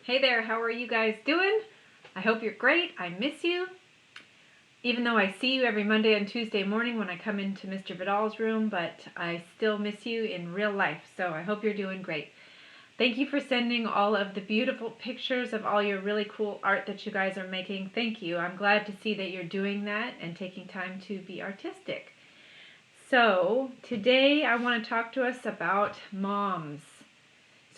Hey there, how are you guys doing? I hope you're great. I miss you. Even though I see you every Monday and Tuesday morning when I come into Mr. Vidal's room, but I still miss you in real life, so I hope you're doing great. Thank you for sending all of the beautiful pictures of all your really cool art that you guys are making. Thank you. I'm glad to see that you're doing that and taking time to be artistic. So, today I want to talk to us about moms.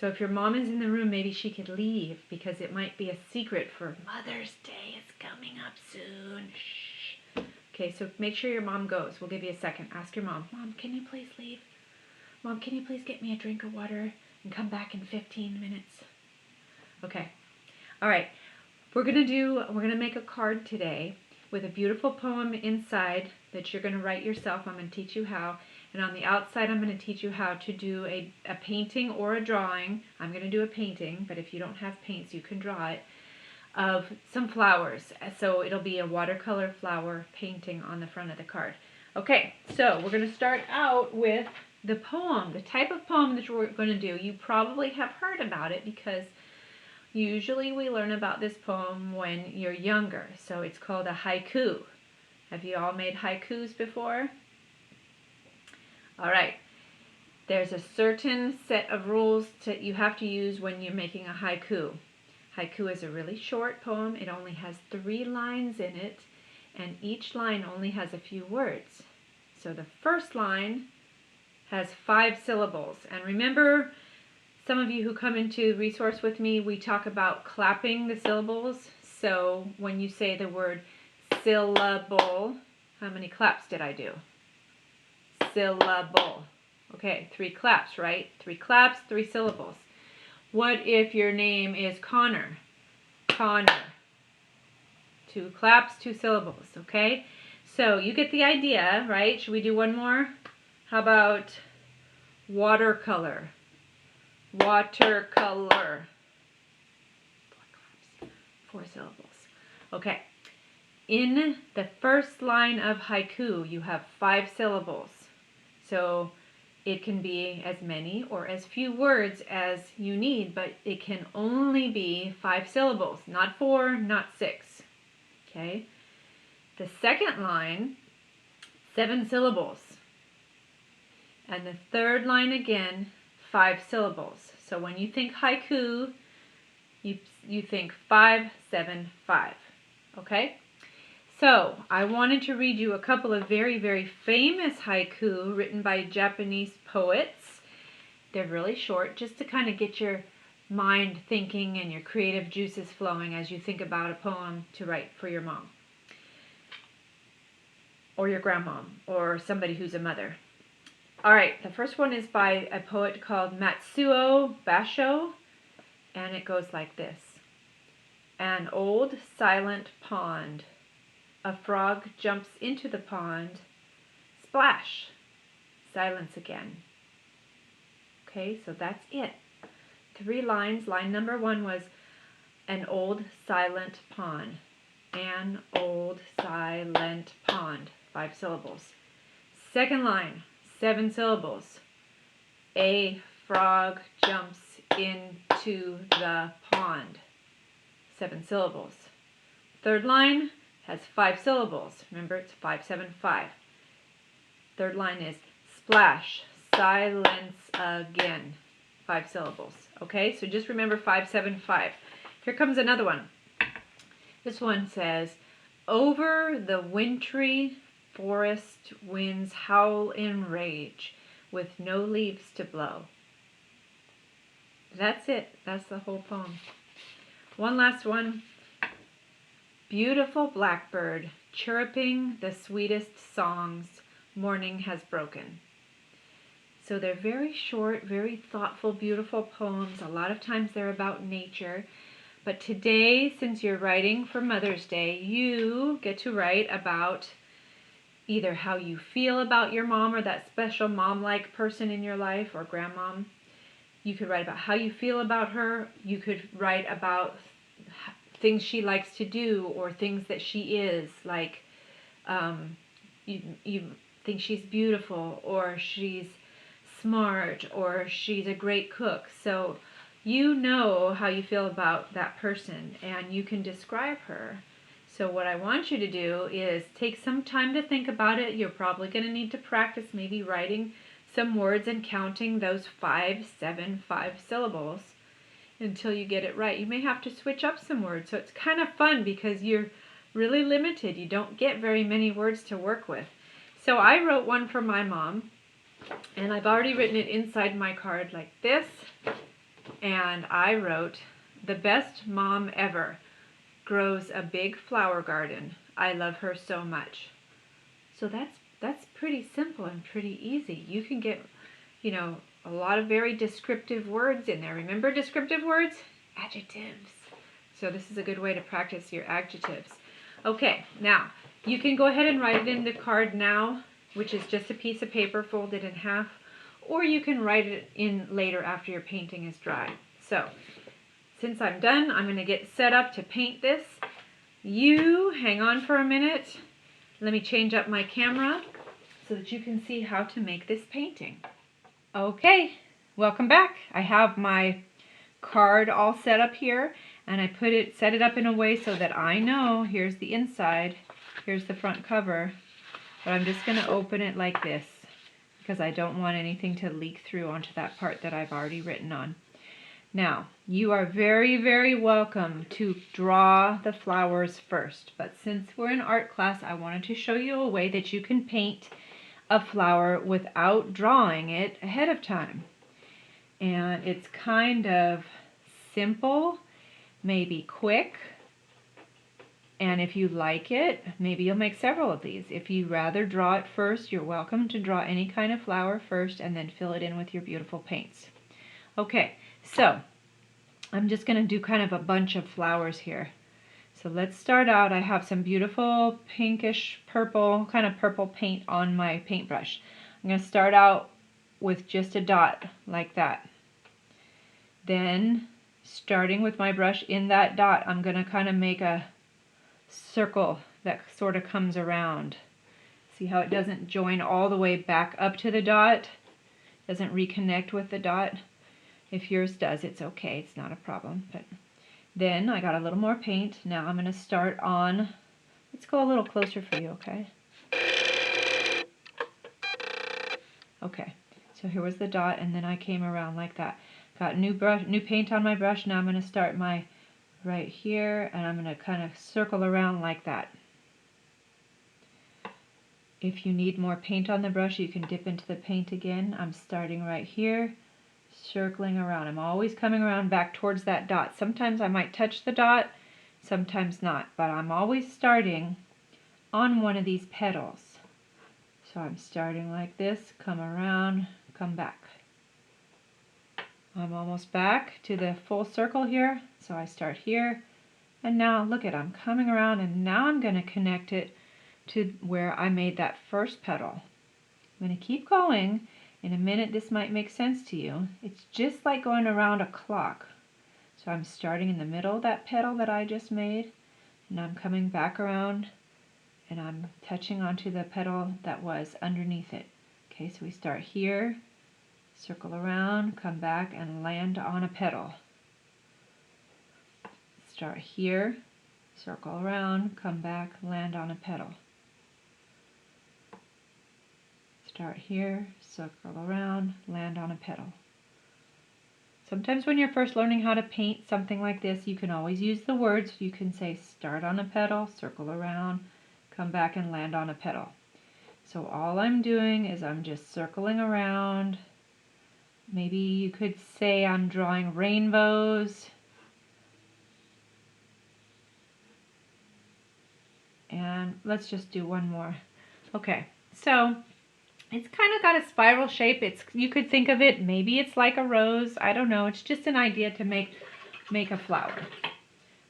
So if your mom is in the room, maybe she could leave because it might be a secret for Mother's Day. It's coming up soon. Shh. Okay, so make sure your mom goes. We'll give you a second. Ask your mom, Mom, can you please leave? Mom, can you please get me a drink of water and come back in 15 minutes? Okay. All right. We're going to make a card today with a beautiful poem inside that you're going to write yourself. I'm going to teach you how. And on the outside, I'm going to teach you how to do a painting or a drawing. I'm going to do a painting, but if you don't have paints, you can draw it, of some flowers. So it'll be a watercolor flower painting on the front of the card. Okay, so we're going to start out with the poem, the type of poem that we're going to do. You probably have heard about it because usually we learn about this poem when you're younger. So it's called a haiku. Have you all made haikus before? All right. There's a certain set of rules that you have to use when you're making a haiku. Haiku is a really short poem. It only has 3 lines in it, and each line only has a few words. So the first line has 5 syllables. And remember, some of you who come into resource with me, we talk about clapping the syllables. So when you say the word syllable, how many claps did I do? Syllable. Okay, 3 claps, right? 3 claps, 3 syllables. What if your name is Connor? Connor. 2 claps, 2 syllables, okay? So you get the idea, right? Should we do one more? How about watercolor? Watercolor. 4 syllables. Okay. In the first line of haiku, you have 5 syllables. So it can be as many or as few words as you need, but it can only be 5 syllables, not 4, not 6. Okay? The second line, 7 syllables. And the third line again, 5 syllables. So when you think haiku, you think 5, 7, 5. Okay? So, I wanted to read you a couple of very, very famous haiku written by Japanese poets. They're really short, just to kind of get your mind thinking and your creative juices flowing as you think about a poem to write for your mom, or your grandmom, or somebody who's a mother. All right, the first one is by a poet called Matsuo Basho, and it goes like this. An old silent pond. A frog jumps into the pond. Splash. Silence again. Okay, so that's it. 3 lines. Line number 1 was an old silent pond. An old silent pond. 5 syllables. Second line, 7 syllables. A frog jumps into the pond. 7 syllables. Third line has 5 syllables. Remember, it's 5, 7, 5. Third line is splash, silence again. 5 syllables. Okay, so just remember 5, 7, 5. Here comes another one. This one says, over the wintry forest winds howl in rage with no leaves to blow. That's it. That's the whole poem. One last one. Beautiful blackbird, chirruping the sweetest songs, morning has broken. So they're very short, very thoughtful, beautiful poems. A lot of times they're about nature. But today, since you're writing for Mother's Day, you get to write about either how you feel about your mom or that special mom-like person in your life or grandmom. You could write about how you feel about her. You could write about things she likes to do or things that she is, like you think she's beautiful or she's smart or she's a great cook. So You know how you feel about that person and you can describe her. So what I want you to do is take some time to think about it. You're probably going to need to practice maybe writing some words and counting those 5 syllables until you get it right. You may have to switch up some words. So it's kind of fun because you're really limited. You don't get very many words to work with. So I wrote one for my mom, and I've already written it inside my card like this. And I wrote, "The best mom ever grows a big flower garden. I love her so much." So that's pretty simple and pretty easy. You can get, a lot of very descriptive words in there. Remember descriptive words? Adjectives. So this is a good way to practice your adjectives. Okay, now you can go ahead and write it in the card now, which is just a piece of paper folded in half, or you can write it in later after your painting is dry. So since I'm done, I'm going to get set up to paint this. You hang on for a minute. Let me change up my camera so that you can see how to make this painting. Okay, welcome back. I have my card all set up here, and I set it up in a way so that I know here's the inside, here's the front cover, but I'm just going to open it like this because I don't want anything to leak through onto that part that I've already written on. Now, you are very, very welcome to draw the flowers first, but since we're in art class, I wanted to show you a way that you can paint a flower without drawing it ahead of time. And it's kind of simple, maybe quick, and if you like it, maybe you'll make several of these. If you rather draw it first, you're welcome to draw any kind of flower first and then fill it in with your beautiful paints. Okay, so I'm just going to do kind of a bunch of flowers here. So let's start out. I have some beautiful pinkish purple, kind of purple paint on my paintbrush. I'm going to start out with just a dot like that. Then, starting with my brush in that dot, I'm going to kind of make a circle that sort of comes around. See how it doesn't join all the way back up to the dot? Doesn't reconnect with the dot? If yours does, it's okay. It's not a problem. But then I got a little more paint. Now I'm going to start on, let's go a little closer for you, okay? Okay, so here was the dot, and then I came around like that. Got new paint on my brush. Now I'm going to start my right here, and I'm going to kind of circle around like that. If you need more paint on the brush, you can dip into the paint again. I'm starting right here, circling around. I'm always coming around back towards that dot. Sometimes I might touch the dot, sometimes not, but I'm always starting on one of these petals. So I'm starting like this, come around, come back. I'm almost back to the full circle here, so I start here, and now look at, I'm coming around, and now I'm going to connect it to where I made that first petal. I'm going to keep going. In a minute this might make sense to you. It's just like going around a clock. So I'm starting in the middle of that petal that I just made, and I'm coming back around, and I'm touching onto the petal that was underneath it. Okay, so we start here, circle around, come back, and land on a petal. Start here, circle around, come back, land on a petal. Start here, circle around, land on a petal. Sometimes when you're first learning how to paint something like this, you can always use the words. You can say start on a petal, circle around, come back and land on a petal. So all I'm doing is I'm just circling around. Maybe you could say I'm drawing rainbows. And let's just do one more. Okay, so it's kind of got a spiral shape. You could think of it, maybe it's like a rose. I don't know. It's just an idea to make a flower.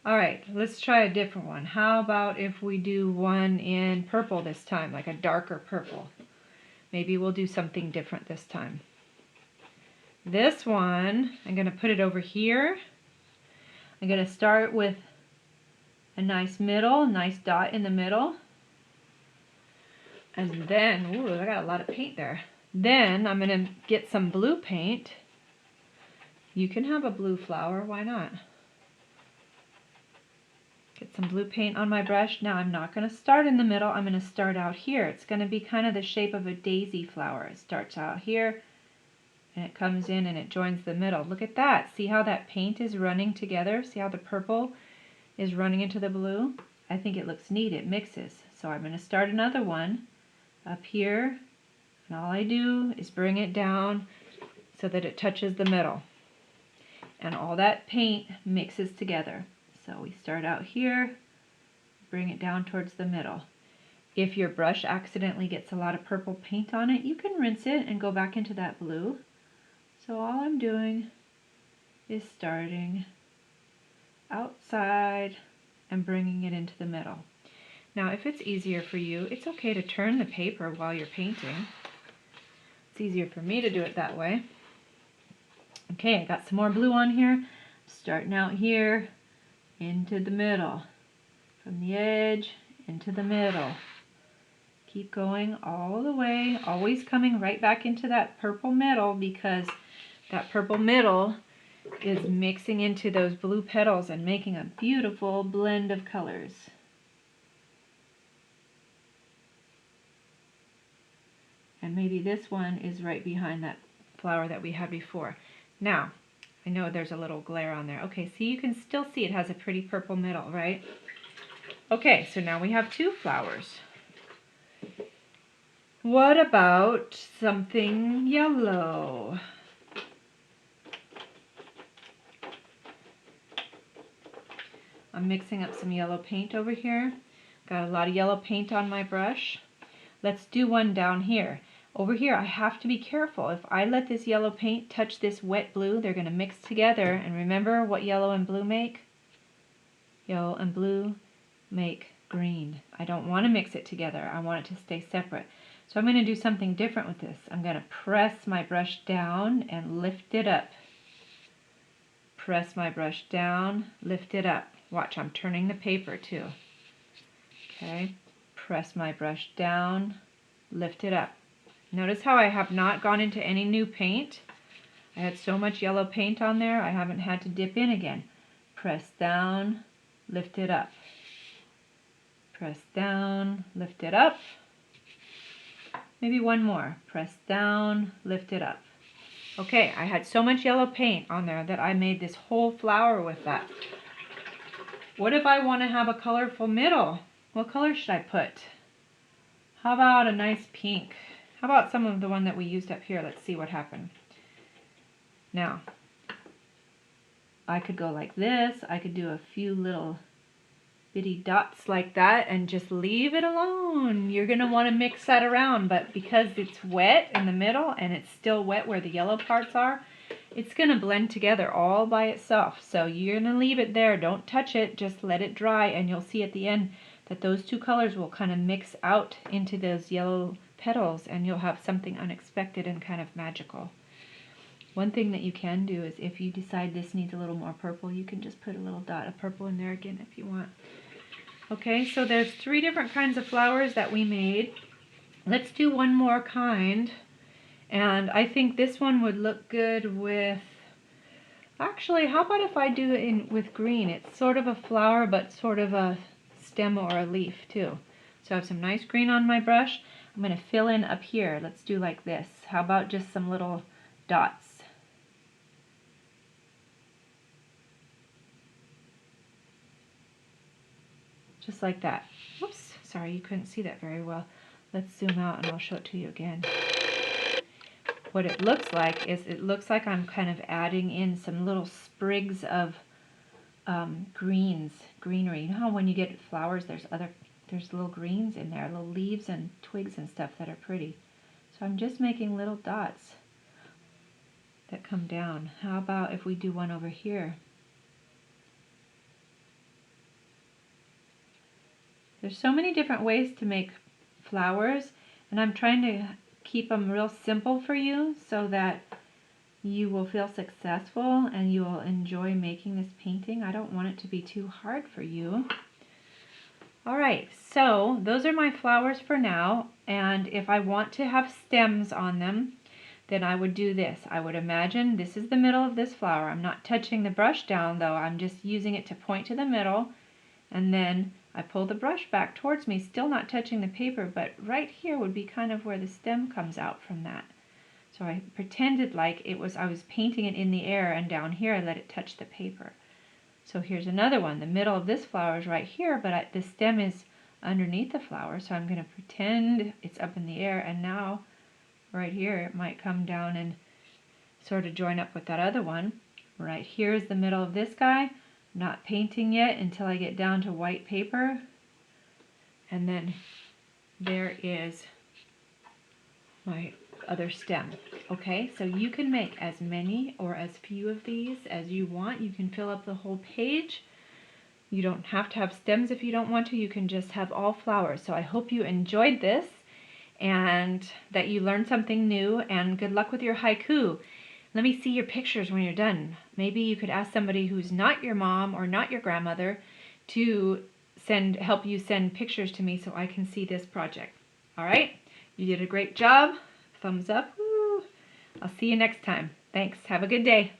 All right, let's try a different one. How about if we do one in purple this time, like a darker purple? Maybe we'll do something different this time. This one, I'm going to put it over here. I'm going to start with a nice dot in the middle. And then, ooh, I got a lot of paint there. Then I'm going to get some blue paint. You can have a blue flower, why not? Get some blue paint on my brush. Now I'm not going to start in the middle, I'm going to start out here. It's going to be kind of the shape of a daisy flower. It starts out here and it comes in and it joins the middle. Look at that. See how that paint is running together? See how the purple is running into the blue? I think it looks neat. It mixes. So I'm going to start another one up here, and all I do is bring it down so that it touches the middle. And all that paint mixes together. So we start out here, bring it down towards the middle. If your brush accidentally gets a lot of purple paint on it, you can rinse it and go back into that blue. So all I'm doing is starting outside and bringing it into the middle. Now if it's easier for you, it's okay to turn the paper while you're painting. It's easier for me to do it that way. Okay, I got some more blue on here. Starting out here into the middle. From the edge into the middle. Keep going all the way, always coming right back into that purple middle, because that purple middle is mixing into those blue petals and making a beautiful blend of colors. And maybe this one is right behind that flower that we had before. Now, I know there's a little glare on there. Okay, see, you can still see it has a pretty purple middle, right? Okay, so now we have two flowers. What about something yellow? I'm mixing up some yellow paint over here. Got a lot of yellow paint on my brush. Let's do one down here. Over here, I have to be careful. If I let this yellow paint touch this wet blue, they're going to mix together. And remember what yellow and blue make? Yellow and blue make green. I don't want to mix it together. I want it to stay separate. So I'm going to do something different with this. I'm going to press my brush down and lift it up. Press my brush down, lift it up. Watch, I'm turning the paper too. Okay, press my brush down, lift it up. Notice how I have not gone into any new paint. I had so much yellow paint on there, I haven't had to dip in again. Press down, lift it up. Press down, lift it up. Maybe one more. Press down, lift it up. Okay, I had so much yellow paint on there that I made this whole flower with that. What if I want to have a colorful middle? What color should I put? How about a nice pink? How about some of the one that we used up here? Let's see what happened. Now, I could go like this. I could do a few little bitty dots like that and just leave it alone. You're going to want to mix that around, but because it's wet in the middle and it's still wet where the yellow parts are, it's going to blend together all by itself. So you're going to leave it there. Don't touch it. Just let it dry, and you'll see at the end that those two colors will kind of mix out into those yellow petals, and you'll have something unexpected and kind of magical. One thing that you can do is if you decide this needs a little more purple, you can just put a little dot of purple in there again if you want. Okay, so there's 3 different kinds of flowers that we made. Let's do one more kind. And I think this one would look good with, actually, how about if I do it with green? It's sort of a flower, but sort of a stem or a leaf too. So I have some nice green on my brush. I'm going to fill in up here. Let's do like this. How about just some little dots? Just like that. Whoops, sorry, you couldn't see that very well. Let's zoom out and I'll show it to you again. What it looks like is it looks like I'm kind of adding in some little sprigs of greenery. You know how when you get flowers there's little greens in there, little leaves and twigs and stuff that are pretty. So I'm just making little dots that come down. How about if we do one over here? There's so many different ways to make flowers, and I'm trying to keep them real simple for you so that you will feel successful and you will enjoy making this painting. I don't want it to be too hard for you. Alright, so those are my flowers for now, and if I want to have stems on them, then I would do this. I would imagine this is the middle of this flower. I'm not touching the brush down though. I'm just using it to point to the middle. And then I pull the brush back towards me, still not touching the paper, but right here would be kind of where the stem comes out from that. So I pretended like I was painting it in the air, and down here I let it touch the paper. So here's another one. The middle of this flower is right here, but the stem is underneath the flower, so I'm going to pretend it's up in the air, and now right here it might come down and sort of join up with that other one. Right here is the middle of this guy. I'm not painting yet until I get down to white paper, and then there is my other stem. Okay, so you can make as many or as few of these as you want. You can fill up the whole page. You don't have to have stems if you don't want to. You can just have all flowers. So I hope you enjoyed this and that you learned something new, and good luck with your haiku. Let me see your pictures when you're done. Maybe you could ask somebody who's not your mom or not your grandmother to help you send pictures to me so I can see this project. All right? You did a great job. Thumbs up. Woo. I'll see you next time. Thanks. Have a good day.